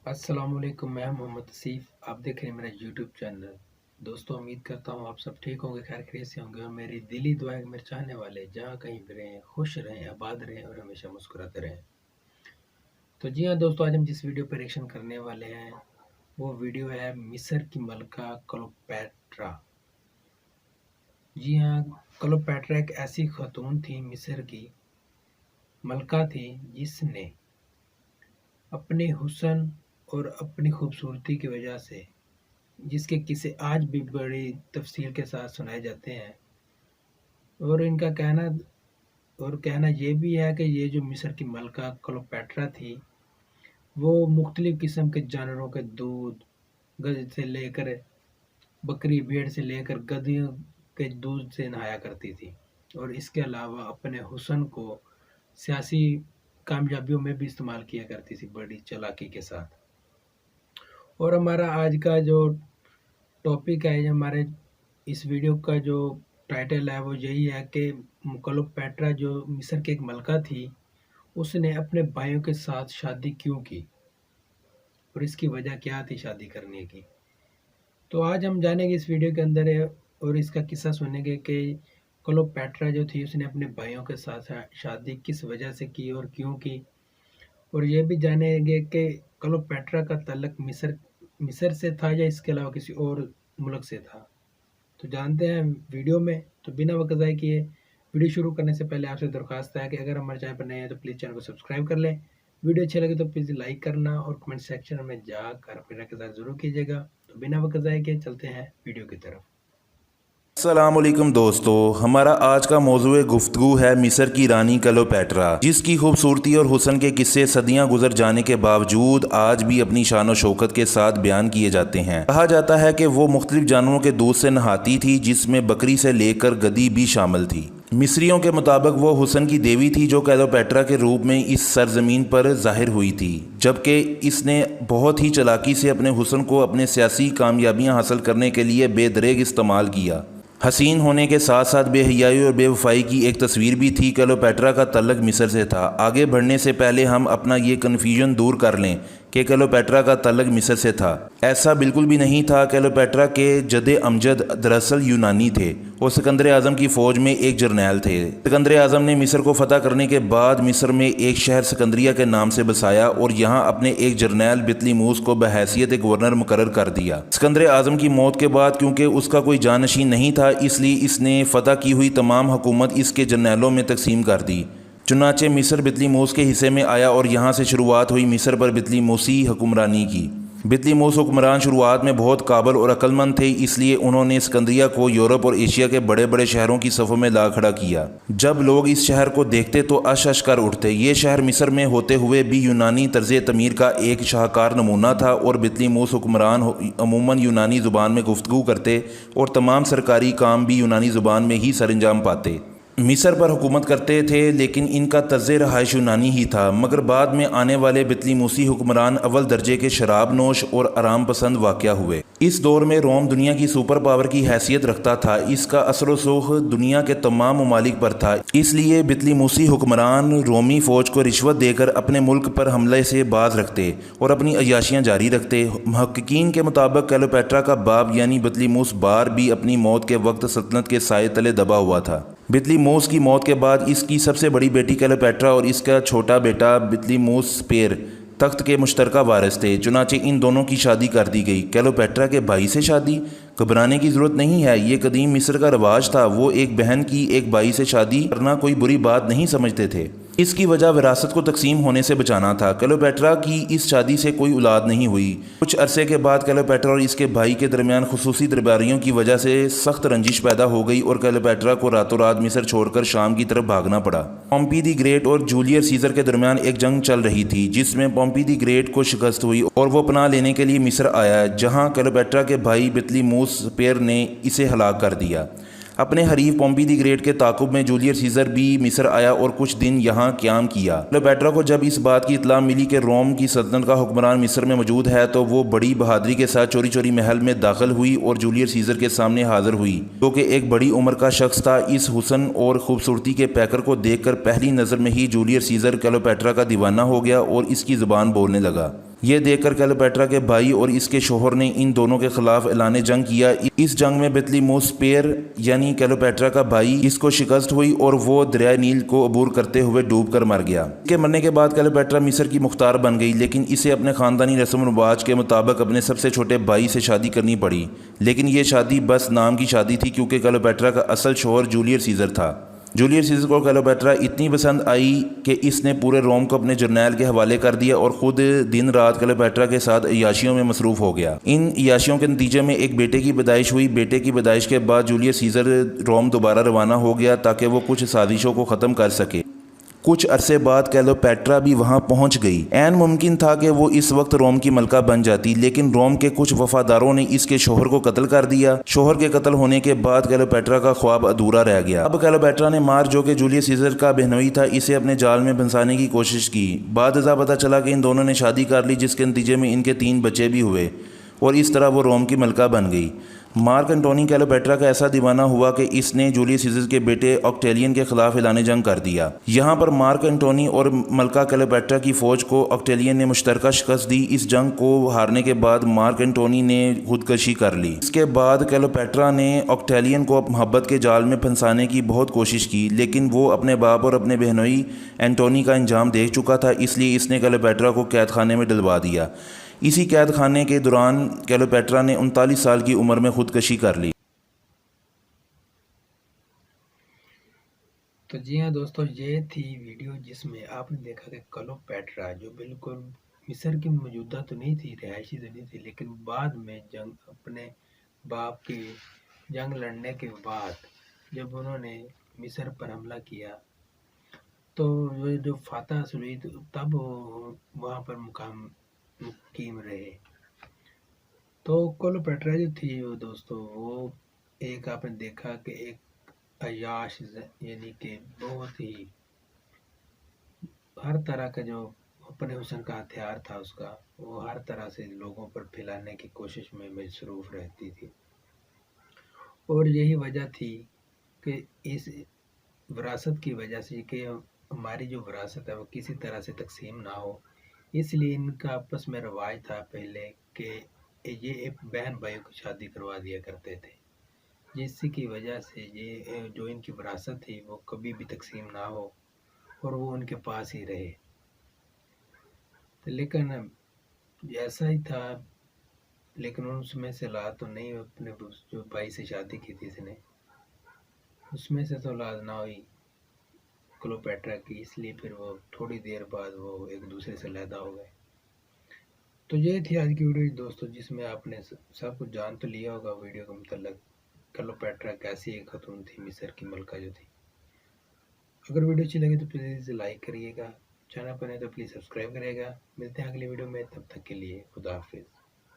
अस्सलाम वालेकुम। मैं मोहम्मद तसीफ़, आप देख रहे हैं मेरा यूट्यूब चैनल। दोस्तों, उम्मीद करता हूँ आप सब ठीक होंगे, खैर खैरियत से होंगे और मेरी दिली दुआ है कि मेरे चाहने वाले जहाँ कहीं भी रहें खुश रहें, आबाद रहें और हमेशा मुस्कुराते रहें। तो जी हाँ दोस्तों, आज हम जिस वीडियो पर रिएक्शन करने वाले हैं वो वीडियो है मिस्र की मलका क्लोपेट्रा। जी हाँ, क्लोपेट्रा एक ऐसी खातून थी, मिस्र की मलका थी, जिसने अपने हुस्न और अपनी खूबसूरती की वजह से, जिसके किस्से आज भी बड़ी तफसील के साथ सुनाए जाते हैं। और इनका कहना ये भी है कि ये जो मिस्र की मलका क्लोपेट्रा थी, वो मुख्तलिफ़ किस्म के जानवरों के दूध, गध से लेकर बकरी, भेड़ से लेकर गधियों के दूध से नहाया करती थी। और इसके अलावा अपने हुस्न को सियासी कामयाबियों में भी इस्तेमाल किया करती थी, बड़ी चालाकी के साथ। और हमारा आज का जो टॉपिक है, हमारे इस वीडियो का जो टाइटल है वो यही है कि क्लोपेट्रा जो मिस्र की एक मलका थी, उसने अपने भाइयों के साथ शादी क्यों की और इसकी वजह क्या थी शादी करने की। तो आज हम जानेंगे इस वीडियो के अंदर और इसका किस्सा सुनेंगे कि क्लोपेट्रा जो थी उसने अपने भाइयों के साथ शादी किस वजह से की और क्यों की। और ये भी जानेंगे कि क्लोपेट्रा का ताल्लुक मिस्र से था या इसके अलावा किसी और मुल्क से था। तो जानते हैं वीडियो में। तो बिना वक्त ज़ाय किए वीडियो शुरू करने से पहले आपसे दरख्वास्त है कि अगर हमारे चैनल पर नए हैं तो प्लीज़ चैनल को सब्सक्राइब कर लें। वीडियो अच्छी लगे तो प्लीज़ लाइक करना और कमेंट सेक्शन में जाकर अपनी राय के साथ ज़रूर कीजिएगा। तो बिना वक्त ज़ाय किए चलते हैं वीडियो की तरफ। अस्सलामुअलैकुम दोस्तों, हमारा आज का मौजूद गुफ्तगू है मिस्र की रानी क्लोपेट्रा, जिसकी खूबसूरती और हुस्न के किस्से सदियां गुजर जाने के बावजूद आज भी अपनी शान और शौकत के साथ बयान किए जाते हैं। कहा जाता है कि वो मुख्तलिफ जानवरों के दूध से नहाती थी, जिसमें बकरी से लेकर गधी भी शामिल थी। मिस्रियों के मुताबिक वो हुस्न की देवी थी जो क्लोपेट्रा के रूप में इस सरजमीन पर जाहिर हुई थी, जबकि इसने बहुत ही चालाकी से अपने हुस्न को अपने सियासी कामयाबियां हासिल करने के लिए बेदरेग इस्तेमाल किया। हसीन होने के साथ साथ बेहयाई और बेवफाई की एक तस्वीर भी थी। क्लोपेट्रा का तल्लक मिस्र से था। आगे बढ़ने से पहले हम अपना ये कन्फ्यूजन दूर कर लें कि क्लोपेट्रा का तल्लक मिस्र से था। ऐसा बिल्कुल भी नहीं था। क्लोपेट्रा के जद अमजद दरअसल यूनानी थे और सिकंदर आज़म की फ़ौज में एक जर्नैल थे। सिकंदर आज़म ने मिस्र को फतह करने के बाद मिस्र में एक शहर सिकंदरिया के नाम से बसाया और यहाँ अपने एक जर्नैल बितलीमूस को बहैसियत गवर्नर मुकर्रर कर दिया। सिकंदर आज़म की मौत के बाद क्योंकि उसका कोई जानशीन नहीं था, इसलिए इसने फतह की हुई तमाम हुकूमत इसके जर्नैलों में तकसीम कर दी। चुनाचे मिस्र बितलीमूस के हिस्से में आया और यहाँ से शुरुआत हुई मिस्र पर बितलीमूसी हुक्मरानी की। बितलीमूस हुक्मरान शुरुआत में बहुत काबिल और अक्लमंद थे, इसलिए उन्होंने सिकंदरिया को यूरोप और एशिया के बड़े बड़े शहरों की सफ़ों में ला खड़ा किया। जब लोग इस शहर को देखते तो अश कर उठते। ये शहर मिस्र में होते हुए भी यूनानी तर्ज तमीर का एक शाहकार नमूना था और बितलीमूस हुक्मरान अमूमन यूनानी ज़ुबान में गुफ्तगू करते और तमाम सरकारी काम भी यूनानी ज़ुबान में ही सर अंजाम पाते। मिस्र पर हुकूमत करते थे, लेकिन इनका तर्ज रहाइश यूनानी ही था। मगर बाद में आने वाले बितलीमूसी हुक्मरान अव्वल दर्जे के शराब नोश और आराम पसंद वाक़या हुए। इस दौर में रोम दुनिया की सुपर पावर की हैसियत रखता था। इसका असर सोख दुनिया के तमाम ममालिक पर था, इसलिए बितलीमूसी हुक्मरान रोमी फ़ौज को रिश्वत देकर अपने मुल्क पर हमले से बाज रखते और अपनी अयाशियाँ जारी रखते। मुहक्किकीन के मुताबिक क्लोपेट्रा का बाप यानी बितलीमूस बार भी अपनी मौत के वक्त सल्तनत के साए तले दबा हुआ था। बितलीमूस की मौत के बाद इसकी सबसे बड़ी बेटी क्लोपेट्रा और इसका छोटा बेटा बितलीमूस पेर तख्त के मुश्तरका वारिस थे। चुनाचे इन दोनों की शादी कर दी गई। क्लोपेट्रा के भाई से शादी? घबराने की ज़रूरत नहीं है, ये कदीम मिस्र का रवाज था। वो एक बहन की एक भाई से शादी करना कोई बुरी बात नहीं समझते थे। इसकी वजह विरासत को तकसीम होने से बचाना था। क्लोपेट्रा की इस शादी से कोई औलाद नहीं हुई। कुछ अरसे के बाद क्लोपेट्रा और इसके भाई के दरमियान खुसूसी दरबारियों की वजह से सख्त रंजिश पैदा हो गई और क्लोपेट्रा को रातों रात मिस्र छोड़कर शाम की तरफ भागना पड़ा। पोम्पी दी ग्रेट और जूलियस सीजर के दरमियान एक जंग चल रही थी, जिसमें पोम्पी दी ग्रेट को शिकस्त हुई और वो पनाह लेने के लिए मिस्र आया, जहाँ क्लोपेट्रा के भाई बितलीमूस पेर ने इसे हलाक कर दिया। अपने हरीफ पोम्पी दी ग्रेट के ताकुब में जूलियस सीजर भी मिस्र आया और कुछ दिन यहाँ क़याम किया। क्लोपेट्रा को जब इस बात की इत्तला मिली कि रोम की सल्तनत का हुक्मरान मिस्र में मौजूद है, तो वो बड़ी बहादुरी के साथ चोरी चोरी महल में दाखिल हुई और जूलियस सीजर के सामने हाजिर हुई, जो कि एक बड़ी उम्र का शख्स था। इस हुस्न और खूबसूरती के पैकर को देखकर पहली नज़र में ही जूलियस सीजर क्लोपेट्रा का दीवाना हो गया और इसकी ज़ुबान बोलने लगा। یہ دیکھ کر کلیوپیٹرا کے بھائی اور اس کے شوہر نے ان دونوں کے خلاف اعلان جنگ کیا۔ اس جنگ میں بطلیموس پیر یعنی کلیوپیٹرا کا بھائی اس کو شکست ہوئی اور وہ دریائے نیل کو عبور کرتے ہوئے ڈوب کر مر گیا۔ اس کے مرنے کے بعد کلیوپیٹرا مصر کی مختار بن گئی، لیکن اسے اپنے خاندانی رسم و رواج کے مطابق اپنے سب سے چھوٹے بھائی سے شادی کرنی پڑی، لیکن یہ شادی بس نام کی شادی تھی کیونکہ کلیوپیٹرا کا اصل شوہر جولیس سیزر تھا۔ جولیس سیزر کو کلیوپیٹرا اتنی پسند آئی کہ اس نے پورے روم کو اپنے جرنیل کے حوالے کر دیا اور خود دن رات کلیوپیٹرا کے ساتھ عیاشیوں میں مصروف ہو گیا۔ ان عیاشیوں کے نتیجے میں ایک بیٹے کی پیدائش ہوئی۔ بیٹے کی پیدائش کے بعد جولیس سیزر روم دوبارہ روانہ ہو گیا تاکہ وہ کچھ سازشوں کو ختم کر سکے۔ کچھ عرصے بعد کلیوپیٹرا بھی وہاں پہنچ گئی۔ عین ممکن تھا کہ وہ اس وقت روم کی ملکہ بن جاتی، لیکن روم کے کچھ وفاداروں نے اس کے شوہر کو قتل کر دیا۔ شوہر کے قتل ہونے کے بعد کلیوپیٹرا کا خواب ادھورا رہ گیا۔ اب کلیوپیٹرا نے مارک جو کہ جولیس سیزر کا بہنوئی تھا اسے اپنے جال میں پھنسانے کی کوشش کی۔ بعد ازاں پتہ چلا کہ ان دونوں نے شادی کر لی، جس کے نتیجے میں ان کے 3 بچے بھی ہوئے اور اس طرح وہ روم کی ملکہ بن گئی۔ مارک انٹونی کلیوپیٹرا کا ایسا دیوانہ ہوا کہ اس نے جولیس سیزر کے بیٹے آکٹیلین کے خلاف اعلان جنگ کر دیا۔ یہاں پر مارک انٹونی اور ملکہ کلیوپیٹرا کی فوج کو آکٹیلین نے مشترکہ شکست دی۔ اس جنگ کو ہارنے کے بعد مارک انٹونی نے خودکشی کر لی۔ اس کے بعد کلیوپیٹرا نے آکٹیلین کو محبت کے جال میں پھنسانے کی بہت کوشش کی، لیکن وہ اپنے باپ اور اپنے بہنوئی انٹونی کا انجام دیکھ چکا تھا، اس لیے اس نے کلیوپیٹرا کو قید خانے میں ڈلوا دیا۔ اسی قید خانے کے دوران کلیوپیٹرا نے 39 سال کی عمر میں خودکشی کر لی۔ تو جی ہاں دوستو، یہ تھی ویڈیو جس میں آپ نے دیکھا کہ کلیوپیٹرا جو بالکل مصر کی موجودہ تو نہیں تھی، رہائشی تو نہیں تھی، لیکن بعد میں جنگ اپنے باپ کی جنگ لڑنے کے بعد جب انہوں نے مصر پر حملہ کیا تو جو فاتح حاصل ہوئی تب وہاں پر مقیم رہے۔ تو کلیوپیٹرا جو تھی وہ دوستو، وہ ایک آپ نے دیکھا کہ ایک عیاش یعنی کہ بہت ہی ہر طرح کا جو اپنے حسن کا ہتھیار تھا اس کا، وہ ہر طرح سے لوگوں پر پھیلانے کی کوشش میں مصروف رہتی تھی، اور یہی وجہ تھی کہ اس وراثت کی وجہ سے کہ ہماری جو وراثت ہے وہ کسی طرح سے تقسیم نہ ہو، اس لیے ان کا آپس میں رواج تھا پہلے کہ یہ ایک بہن بھائیوں کی شادی کروا دیا کرتے تھے، جس کی وجہ سے یہ جو ان کی وراثت تھی وہ کبھی بھی تقسیم نہ ہو اور وہ ان کے پاس ہی رہے۔ لیکن ایسا ہی تھا، لیکن اس میں سے اولاد تو نہیں، اپنے جو بھائی سے شادی کی تھی اس نے، اس میں سے تو اولاد نہ ہوئی کلیوپیٹرا کی، اس لیے پھر وہ تھوڑی دیر بعد وہ ایک دوسرے سے علیحدہ ہو گئے۔ تو یہ تھی آج کی ویڈیو دوستو، جس میں آپ نے سب کچھ جان تو لیا ہوگا ویڈیو کے متعلق، کلیوپیٹرا کیسی ایک خاتون تھی مصر کی ملکہ جو تھی۔ اگر ویڈیو اچھی لگے تو پلیز لائک کریے گا، چینل پر نہیں تو پلیز سبسکرائب کریے گا۔ ملتے ہیں اگلی ویڈیو میں، تب تک کے لیے خدا حافظ۔